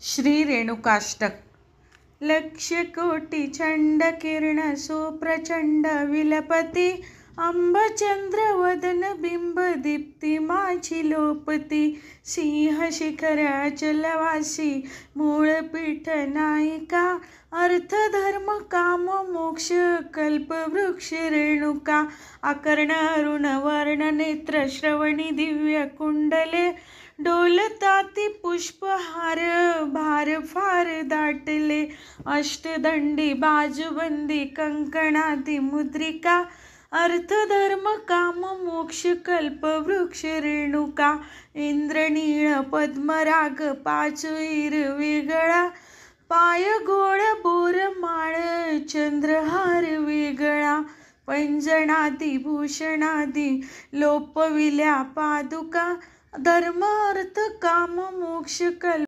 श्री रेणुकाष्टक। लक्ष्य कोटि चंड किरण सुप्रचंड विलपती, अंबचंद्र वदन बिंब दीप्ती माझी लोपती। सिंह शिखर अचलवासी मूळपीठ नायिका, अर्थ धर्म काम मोक्ष कल्प वृक्ष रेणुका। आकर्ण अरुण वर्ण नेत्र श्रवणी दिव्य कुंडले, डोलताती पुष्पहार भार फार दाटले। अष्टदंडी बाजूबंदी कंकणाती मुद्रिका, अर्थ धर्म काम मोक्ष कल्प वृक्ष रेणुका। इंद्रनीळ पद्मराग पाचुईर वेगळा, पाय गोळ बोरमाळ चंद्रहार वेगळा। पैंजणाती भूषणादी लोपविल्या पादुका, धर्म अर्थ काम मोक्ष कल्प